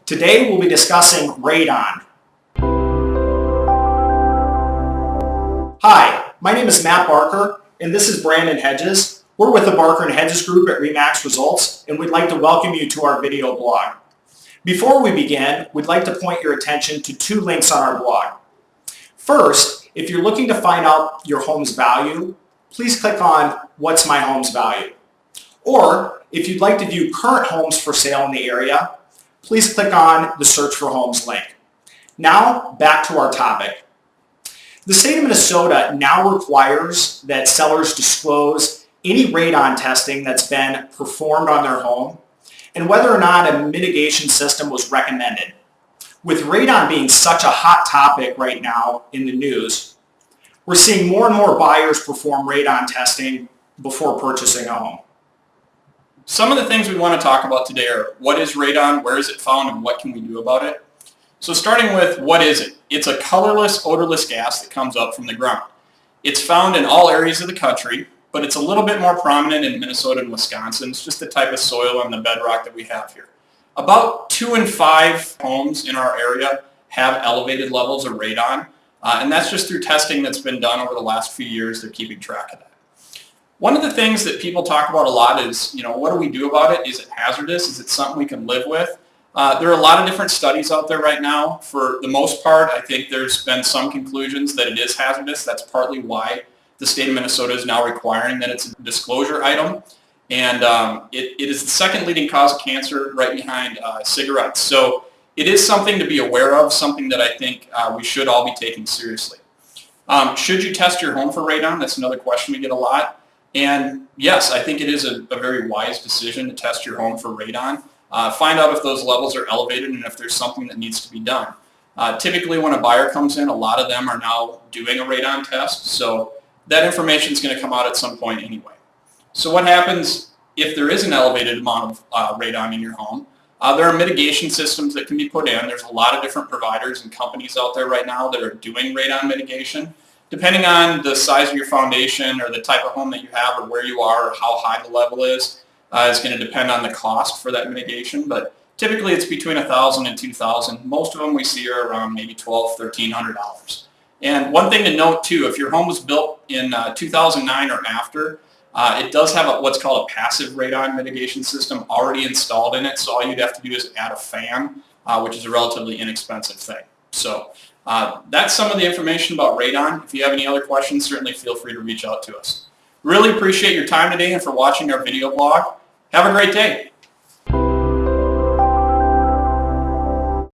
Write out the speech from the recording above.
Today we'll be discussing radon. Hi, my name is Matt Barker and this is Brandon Hedges. We're with the Barker and Hedges group at RE/MAX Results and we'd like to welcome you to our video blog. Before we begin, we'd like to point your attention to two links on our blog. First, if you're looking to find out your home's value, please click on What's My Home's Value? Or if you'd like to view current homes for sale in the area, please click on the Search for Homes link. Now, back to our topic. The state of Minnesota now requires that sellers disclose any radon testing that's been performed on their home and whether or not a mitigation system was recommended. With radon being such a hot topic right now in the news, we're seeing more and more buyers perform radon testing before purchasing a home. Some of the things we want to talk about today are what is radon, where is it found, and what can we do about it. So starting with what is it? It's a colorless, odorless gas that comes up from the ground. It's found in all areas of the country, but it's a little bit more prominent in Minnesota and Wisconsin. It's just the type of soil and the bedrock that we have here. About 2 in 5 homes in our area have elevated levels of radon, and that's just through testing that's been done over the last few years. They're keeping track of that. One of the things that people talk about a lot is, what do we do about it? Is it hazardous? Is it something we can live with? There are a lot of different studies out there right now. For the most part, I think there's been some conclusions that it is hazardous. That's partly why the state of Minnesota is now requiring that it's a disclosure item. And it is the second leading cause of cancer right behind cigarettes. So it is something to be aware of, something that I think we should all be taking seriously. Should you test your home for radon? That's another question we get a lot. And yes, I think it is a very wise decision to test your home for radon. Find out if those levels are elevated and if there's something that needs to be done. Typically when a buyer comes in, a lot of them are now doing a radon test. So that information is going to come out at some point anyway. So what happens if there is an elevated amount of radon in your home? There are mitigation systems that can be put in. There's a lot of different providers and companies out there right now that are doing radon mitigation. Depending on the size of your foundation or the type of home that you have or where you are or how high the level is going to depend on the cost for that mitigation. But typically it's between $1,000 and $2,000. Most of them we see are around maybe $1,200, $1,300. And one thing to note too, if your home was built in 2009 or after, it does have what's called a passive radon mitigation system already installed in it. So all you'd have to do is add a fan, which is a relatively inexpensive thing. So that's some of the information about radon. If you have any other questions, certainly feel free to reach out to us. Really appreciate your time today and for watching our video blog. Have a great day.